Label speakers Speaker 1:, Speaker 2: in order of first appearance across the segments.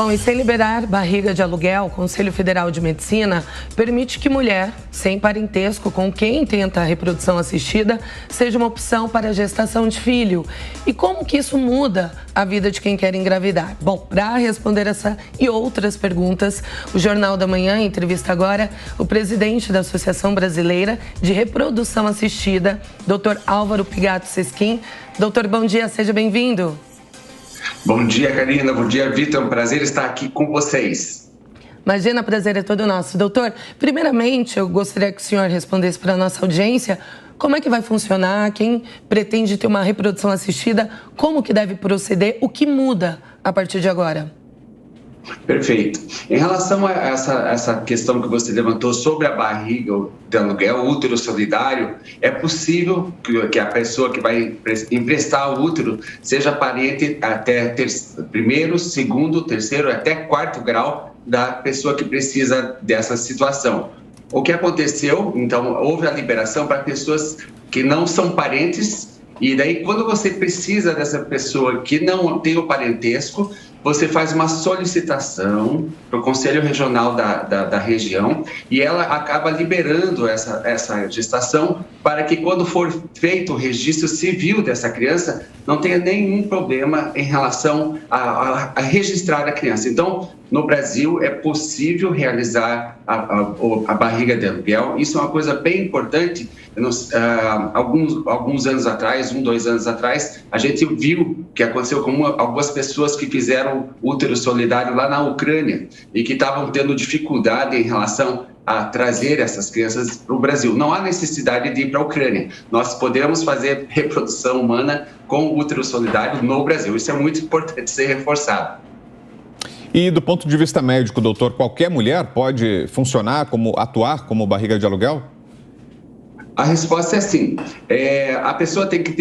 Speaker 1: Bom, e sem liberar barriga de aluguel, o Conselho Federal de Medicina permite que mulher sem parentesco com quem tenta a reprodução assistida seja uma opção para a gestação de filho. E como que isso muda a vida de quem quer engravidar? Bom, para responder essa e outras perguntas, o Jornal da Manhã entrevista agora o presidente da Associação Brasileira de Reprodução Assistida, Dr. Álvaro Pigato Sesquim. Doutor, bom dia, seja bem-vindo.
Speaker 2: Bom dia, Karina. Bom dia, Vitor. É um prazer estar aqui com vocês.
Speaker 1: Imagina, prazer é todo nosso. Doutor, primeiramente, eu gostaria que o senhor respondesse para a nossa audiência como é que vai funcionar, quem pretende ter uma reprodução assistida, como que deve proceder, o que muda a partir de agora?
Speaker 2: Perfeito. Em relação a essa questão que você levantou sobre a barriga de aluguel, o útero solidário, é possível que a pessoa que vai emprestar o útero seja parente até primeiro, segundo, terceiro, até quarto grau da pessoa que precisa dessa situação. O que aconteceu, então, houve a liberação para pessoas que não são parentes, e daí quando você precisa dessa pessoa que não tem o parentesco, você faz uma solicitação para o Conselho Regional da região e ela acaba liberando essa gestação para que quando for feito o registro civil dessa criança, não tenha nenhum problema em relação a registrar a criança. Então, no Brasil, é possível realizar a barriga de aluguel. Isso é uma coisa bem importante. Alguns anos atrás, 2 anos atrás, a gente viu que aconteceu com algumas pessoas que fizeram útero solidário lá na Ucrânia e que estavam tendo dificuldade em relação a trazer essas crianças para o Brasil. Não há necessidade de ir para a Ucrânia. Nós podemos fazer reprodução humana com útero solidário no Brasil. Isso é muito importante ser reforçado.
Speaker 3: E do ponto de vista médico, doutor, qualquer mulher pode atuar como barriga de aluguel?
Speaker 2: A resposta é sim. A pessoa tem que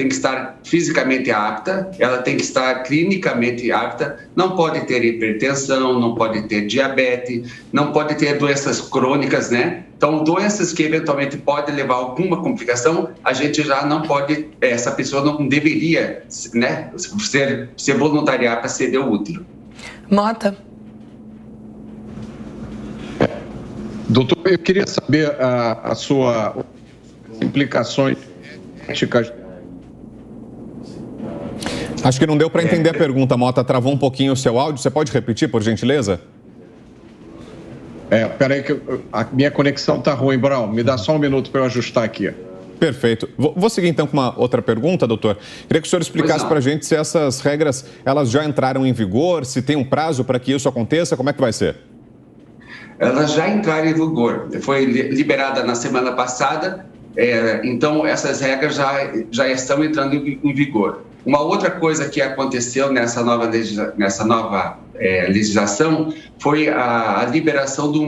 Speaker 2: estar fisicamente apta, ela tem que estar clinicamente apta, não pode ter hipertensão, não pode ter diabetes, não pode ter doenças crônicas, né? Então, doenças que eventualmente podem levar a alguma complicação, a gente já não pode, essa pessoa não deveria, né, ser voluntariada para ceder o útero.
Speaker 1: Mota.
Speaker 4: Doutor, eu queria saber a sua implicações éticas.
Speaker 3: Acho que não deu para entender a pergunta, Mota. Travou um pouquinho o seu áudio. Você pode repetir, por gentileza?
Speaker 4: Peraí que a minha conexão está ruim, Brown. Me dá só um minuto para eu ajustar aqui.
Speaker 3: Perfeito. Vou seguir então com uma outra pergunta, doutor. Queria que o senhor explicasse para a gente se essas regras elas já entraram em vigor, se tem um prazo para que isso aconteça, como é que vai ser?
Speaker 2: Elas já entraram em vigor. Foi liberada na semana passada, então essas regras já estão entrando em vigor. Uma outra coisa que aconteceu nessa nova legislação foi a liberação do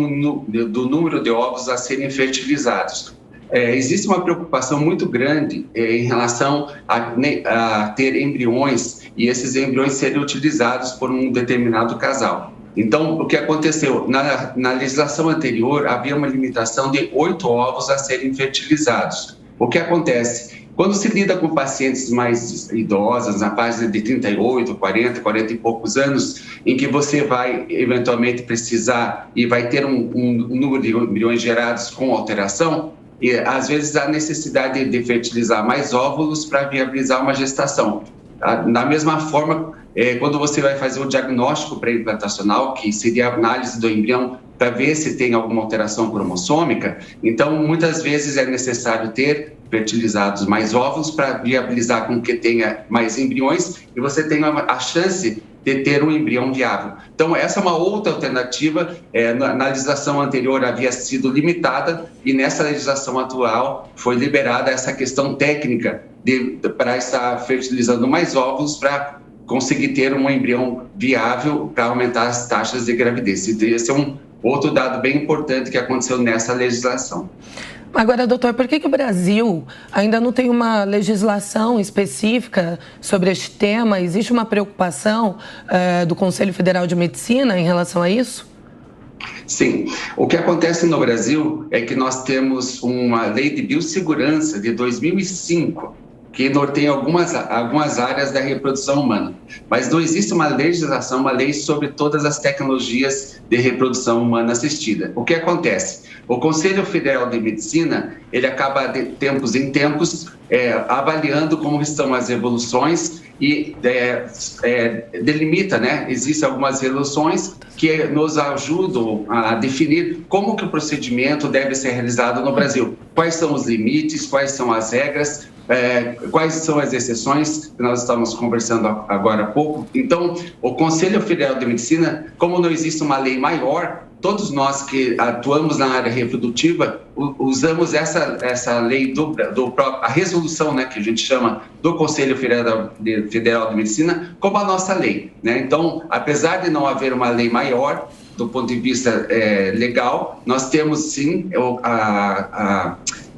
Speaker 2: número de ovos a serem fertilizados. Existe uma preocupação muito grande em relação a ter embriões e esses embriões serem utilizados por um determinado casal. Então, o que aconteceu? Na legislação anterior, havia uma limitação de 8 ovos a serem fertilizados. O que acontece? Quando se lida com pacientes mais idosas, na fase de 38, 40 e poucos anos, em que você vai eventualmente precisar e vai ter um número de embriões gerados com alteração, e às vezes há necessidade de fertilizar mais óvulos para viabilizar uma gestação. Da mesma forma, quando você vai fazer o diagnóstico pré-implantacional, que seria a análise do embrião para ver se tem alguma alteração cromossômica, então muitas vezes é necessário ter fertilizados mais óvulos para viabilizar com que tenha mais embriões e você tenha a chance de ter um embrião viável. Então, essa é uma outra alternativa. Na legislação anterior havia sido limitada e nessa legislação atual foi liberada essa questão técnica para estar fertilizando mais óvulos para conseguir ter um embrião viável para aumentar as taxas de gravidez. Esse é um outro dado bem importante que aconteceu nessa legislação.
Speaker 1: Agora, doutor, por que o Brasil ainda não tem uma legislação específica sobre este tema? Existe uma preocupação do Conselho Federal de Medicina em relação a isso?
Speaker 2: Sim. O que acontece no Brasil é que nós temos uma lei de biossegurança de 2005 que norteia algumas áreas da reprodução humana. Mas não existe uma legislação, uma lei sobre todas as tecnologias de reprodução humana assistida. O que acontece? O Conselho Federal de Medicina, ele acaba de tempos em tempos avaliando como estão as evoluções e delimita, né? Existem algumas resoluções que nos ajudam a definir como que o procedimento deve ser realizado no Brasil. Quais são os limites, quais são as regras, quais são as exceções que nós estamos conversando agora há pouco. Então, o Conselho Federal de Medicina, como não existe uma lei maior, todos nós que atuamos na área reprodutiva usamos essa lei a resolução, né, que a gente chama do Conselho Federal de Medicina como a nossa lei, né? Então, apesar de não haver uma lei maior do ponto de vista legal, nós temos sim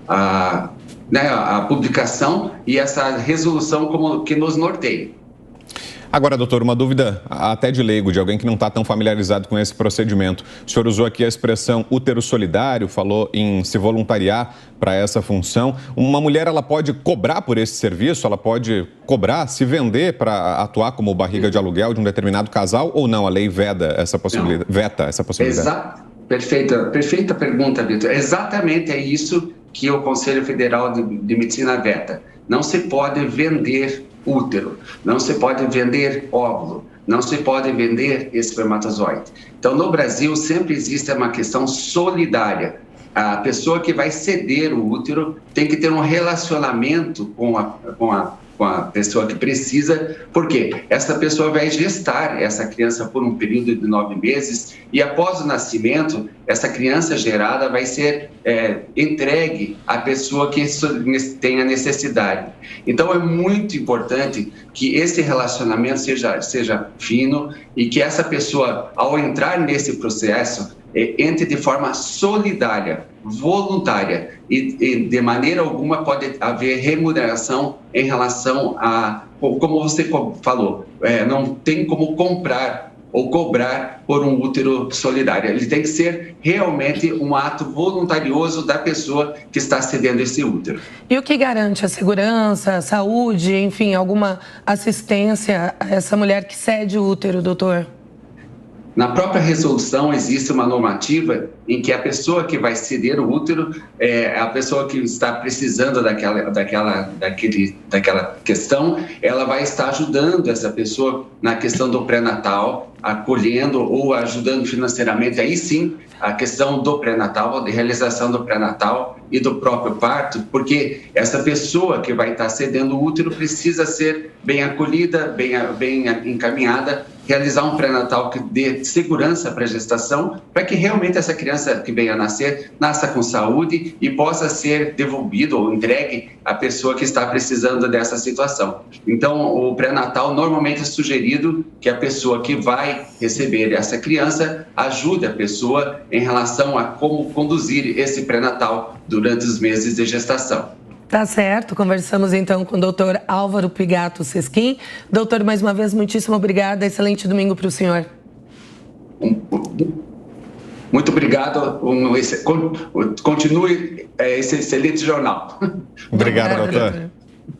Speaker 2: a publicação e essa resolução como que nos norteia.
Speaker 3: Agora, doutor, uma dúvida até de leigo, de alguém que não está tão familiarizado com esse procedimento. O senhor usou aqui a expressão útero solidário, falou em se voluntariar para essa função. Uma mulher, ela pode cobrar por esse serviço? Ela pode cobrar, se vender para atuar como barriga de aluguel de um determinado casal ou não? A lei veta essa possibilidade?
Speaker 2: Exato. Perfeita pergunta, Vitor. Exatamente é isso que o Conselho Federal de Medicina veta. Não se pode vender útero, não se pode vender óvulo, não se pode vender espermatozoide. Então, no Brasil, sempre existe uma questão solidária. A pessoa que vai ceder o útero tem que ter um relacionamento com a pessoa que precisa, porque essa pessoa vai gestar essa criança por um período de 9 meses e após o nascimento, essa criança gerada vai ser entregue à pessoa que tenha necessidade. Então, é muito importante que esse relacionamento seja fino e que essa pessoa, ao entrar nesse processo, entre de forma solidária, voluntária e de maneira alguma pode haver remuneração em relação a, como você falou, não tem como comprar ou cobrar por um útero solidário. Ele tem que ser realmente um ato voluntarioso da pessoa que está cedendo esse útero.
Speaker 1: E o que garante a segurança, a saúde, enfim, alguma assistência a essa mulher que cede o útero, doutor?
Speaker 2: Na própria resolução existe uma normativa em que a pessoa que vai ceder o útero é a pessoa que está precisando daquela questão, ela vai estar ajudando essa pessoa na questão do pré-natal, acolhendo ou ajudando financeiramente, aí sim, a questão do pré-natal, de realização do pré-natal e do próprio parto, porque essa pessoa que vai estar cedendo o útero precisa ser bem acolhida, bem encaminhada, realizar um pré-natal que dê segurança para a gestação, para que realmente essa criança que venha a nascer, nasça com saúde e possa ser devolvido ou entregue à pessoa que está precisando dessa situação. Então, o pré-natal normalmente é sugerido que a pessoa que vai receber essa criança ajude a pessoa em relação a como conduzir esse pré-natal durante os meses de gestação.
Speaker 1: Tá certo, conversamos então com o doutor Álvaro Pigato Sesquim. Doutor, mais uma vez, muitíssimo obrigada, excelente domingo para o senhor.
Speaker 2: Muito obrigado, continue esse excelente jornal.
Speaker 3: Obrigado, doutor.